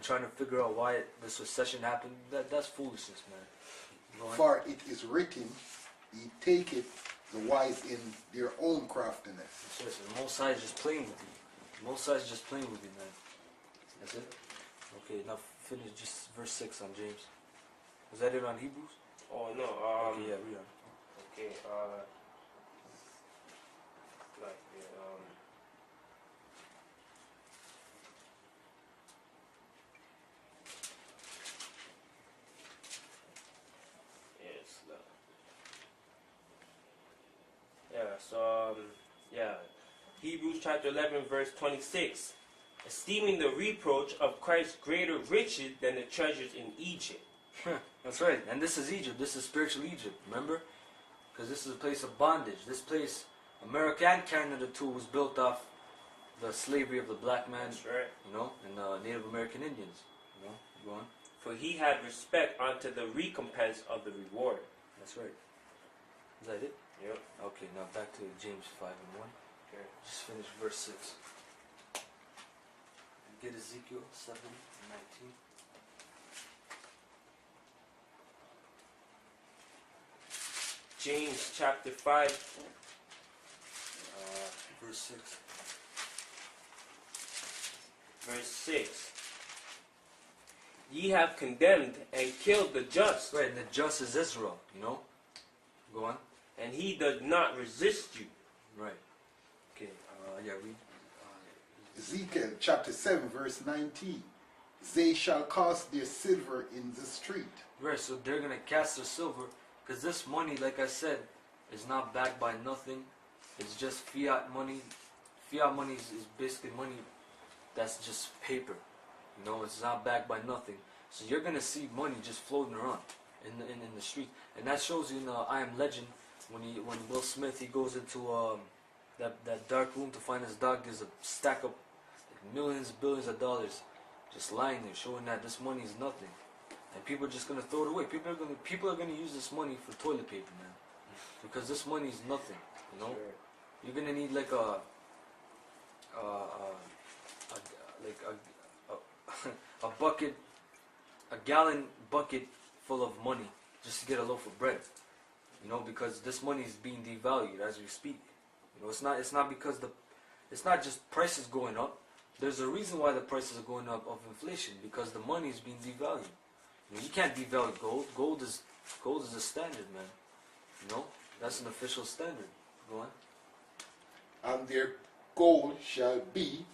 and trying to figure out why this recession happened, that's foolishness, man. For it is written, ye take it the wise in their own craftiness. Yes, the Most High is just playing with you. The Most High is just playing with you, man. That's it? Okay, now finish just verse 6 on James. Was that it on Hebrews? Oh, no. Okay, yeah, read on. Okay, like, Hebrews chapter 11, verse 26. Esteeming the reproach of Christ greater riches than the treasures in Egypt. That's right. And this is Egypt. This is spiritual Egypt, remember? Because this is a place of bondage. This place, America and Canada too, was built off the slavery of the black man. That's right. You know, and the Native American Indians. You know, go on. For he had respect unto the recompense of the reward. That's right. Is that it? Yep. Okay, now back to James 5 and 1. Okay. Just finish verse 6. Get Ezekiel 7 and 19. James chapter 5. Verse 6. Verse 6. Ye have condemned and killed the just. Right, and the just is Israel, you know? Go on. And he does not resist you. Right. Okay, yeah, read. Ezekiel chapter 7 verse 19. They shall cast their silver in the street. Right, so they're going to cast their silver, because this money, like I said, is not backed by nothing. It's just fiat money. Fiat money is basically money that's just paper. You know, it's not backed by nothing. So you're going to see money just floating around in the street. And that shows you in I Am Legend, when Will Smith, he goes into that dark room to find his dog. There's a stack of like millions, billions of dollars just lying there, showing that this money is nothing, and people are just gonna throw it away. People are gonna use this money for toilet paper, man, because this money is nothing. You know, Sure. You're gonna need like a bucket, a gallon bucket full of money just to get a loaf of bread. You know, because this money is being devalued as we speak. You know, it's not because it's not just prices going up. There's a reason why the prices are going up of inflation, because the money is being devalued. You know, you can't devalue gold. Gold is a standard, man. You know, that's an official standard. Go on. And their gold shall be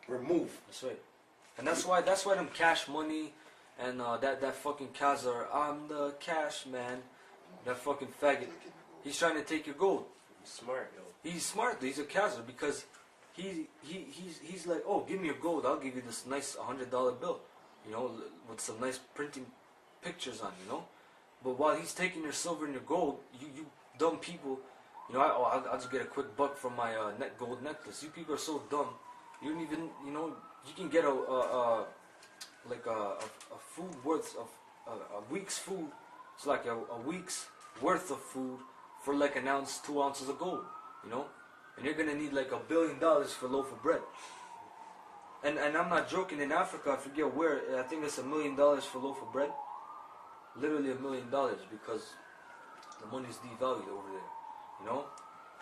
removed. That's right. And that's why them cash money and that fucking Khazar, I'm the cash man, that fucking faggot, he's trying to take your gold. He's smart, yo. He's smart, he's a Khazar, because he's like, oh, give me your gold, I'll give you this nice $100 bill, you know, with some nice printing pictures on, you know. But while he's taking your silver and your gold, you dumb people, you know, I'll just get a quick buck from my gold necklace. You people are so dumb. You don't even, you know, you can get a food worth of a week's food. It's like a week's worth of food for like an ounce, 2 ounces of gold, you know. And you're gonna need like $1 billion for a loaf of bread. And I'm not joking. In Africa, I forget where, I think it's $1 million for a loaf of bread. Literally $1 million, because the money's devalued over there, you know.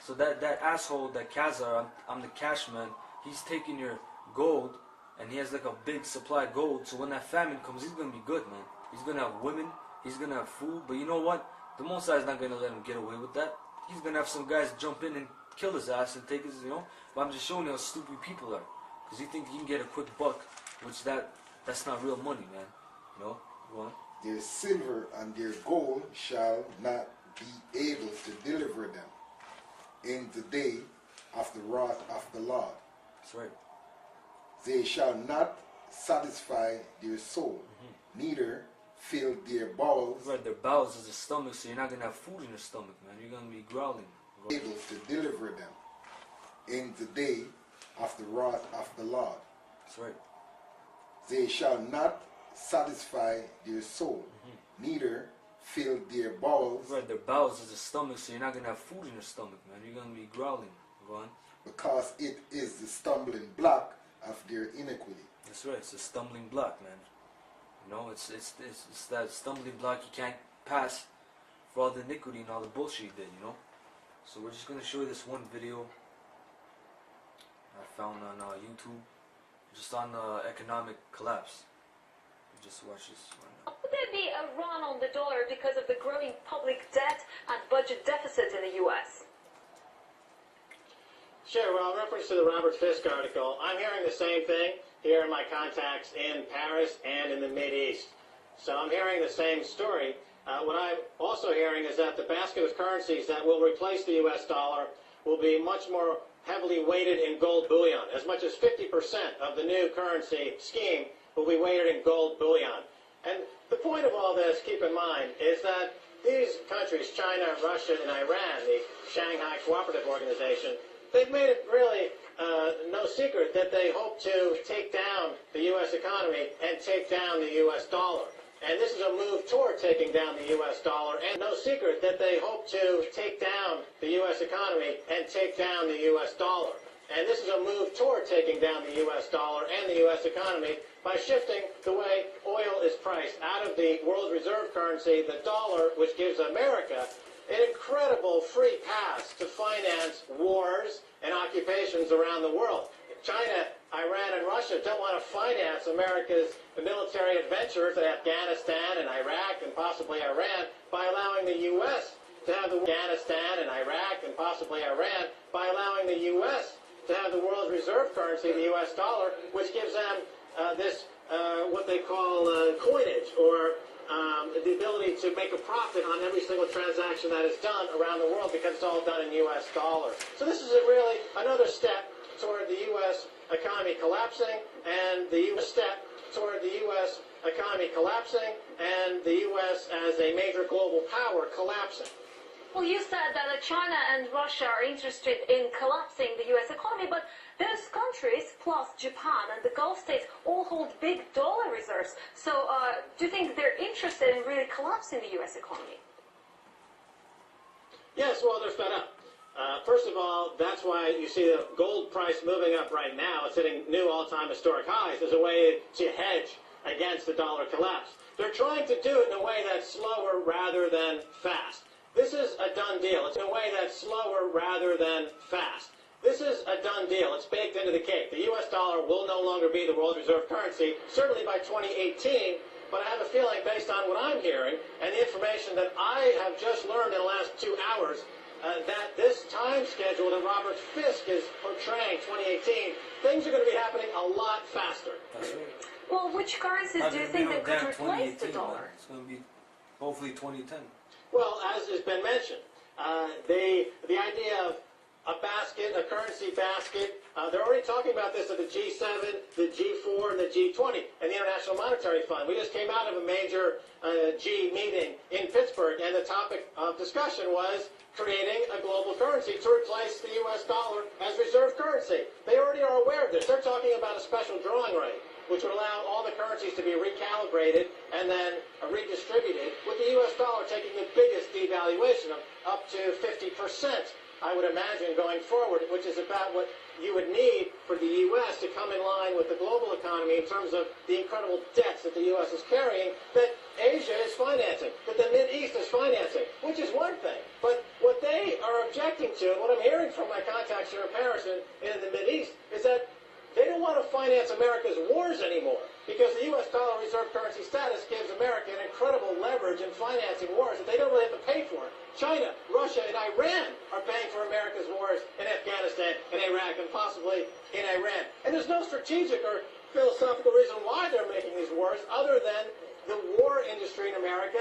So that asshole, that Khazar, I'm the cash man. He's taking your gold, and he has like a big supply of gold. So when that famine comes, he's gonna be good, man. He's gonna have women. He's gonna have food. But you know what? The Most High is not gonna let him get away with that. He's gonna have some guys jump in and kill his ass and take his, you know. But I'm just showing you how stupid people are, because you think you can get a quick buck, which that's not real money, man. You know. Go on. Their silver and their gold shall not be able to deliver them in the day of the wrath of the Lord. That's right. They shall not satisfy their soul, neither fill their bowels. Right, their bowels is the stomach, so you're not gonna have food in your stomach, man. You're gonna be growling. Able to deliver them in the day of the wrath of the Lord. That's right. They shall not satisfy their soul, neither fill their bowels. Right, their bowels is the stomach, so you're not gonna have food in your stomach, man. You're gonna be growling. Go on. Because it is the stumbling block of their iniquity. That's right. It's a stumbling block, man. You know, it's that stumbling block you can't pass for all the iniquity and all the bullshit you did, you know? So we're just going to show you this one video I found on YouTube, just on economic collapse. Just watch this one now. Would there be a run on the dollar because of the growing public debt and budget deficit in the U.S.? Sure. Well, in reference to the Robert Fisk article, I'm hearing the same thing here in my contacts in Paris and in the Mideast. So I'm hearing the same story. What I'm also hearing is that the basket of currencies that will replace the U.S. dollar will be much more heavily weighted in gold bullion. As much as 50% of the new currency scheme will be weighted in gold bullion. And the point of all this, keep in mind, is that these countries, China, Russia, and Iran, the Shanghai Cooperative Organization, they've made it really no secret that they hope to take down the U.S. economy and take down the U.S. dollar. And this is a move toward taking down the U.S. dollar, and no secret that they hope to take down the U.S. economy and take down the U.S. dollar. And this is a move toward taking down the U.S. dollar and the U.S. economy by shifting the way oil is priced out of the world reserve currency, the dollar, which gives America an incredible free pass to finance wars and occupations around the world. China, Iran, and Russia don't want to finance America's military adventures in Afghanistan and Iraq and possibly Iran by allowing the U.S. to have the Afghanistan and Iraq and possibly Iran by allowing the U.S. to have the world's reserve currency, the U.S. dollar, which gives them this what they call coinage, or the ability to make a profit on every single transaction that is done around the world because it's all done in U.S. dollars. So this is really another step toward the U.S. economy collapsing, and the U.S. step toward the U.S. economy collapsing, and the U.S. as a major global power collapsing. Well, you said that China and Russia are interested in collapsing the U.S. economy, but those countries, plus Japan and the Gulf states, all hold big dollar reserves. So do you think they're interested in really collapsing the U.S. economy? Yes, well, they're fed up. First of all, that's why you see the gold price moving up right now. It's hitting new all-time historic highs as a way to hedge against the dollar collapse. They're trying to do it in a way that's slower rather than fast. This is a done deal. It's in a way that's slower rather than fast. This is a done deal. It's baked into the cake. The U.S. dollar will no longer be the world reserve currency, certainly by 2018, but I have a feeling, based on what I'm hearing and the information that I have just learned in the last 2 hours, that this time schedule that Robert Fisk is portraying, 2018, things are going to be happening a lot faster. That's right. Well, which currencies do you think that could replace the dollar? It's going to be hopefully 2010. Well, as has been mentioned, the idea of a basket, a currency basket, they're already talking about this at the G7, the G4, and the G20, and the International Monetary Fund. We just came out of a major G meeting in Pittsburgh, and the topic of discussion was creating a global currency to replace the U.S. dollar as reserve currency. They already are aware of this. They're talking about a special drawing rate, which would allow all the currencies to be recalibrated and then redistributed, with the U.S. dollar taking the biggest devaluation of up to 50%, I would imagine, going forward, which is about what you would need for the U.S. to come in line with the global economy in terms of the incredible debts that the U.S. is carrying, that Asia is financing, that the Mideast is financing, which is one thing. But what they are objecting to, and what I'm hearing from my contacts here in Paris and in the Mideast, is that they don't want to finance America's wars anymore, because the U.S. dollar reserve currency status gives America an incredible leverage in financing wars that they don't really have to pay for. China, Russia, and Iran are paying for America's wars in Afghanistan and Iraq and possibly in Iran. And there's no strategic or philosophical reason why they're making these wars other than the war industry in America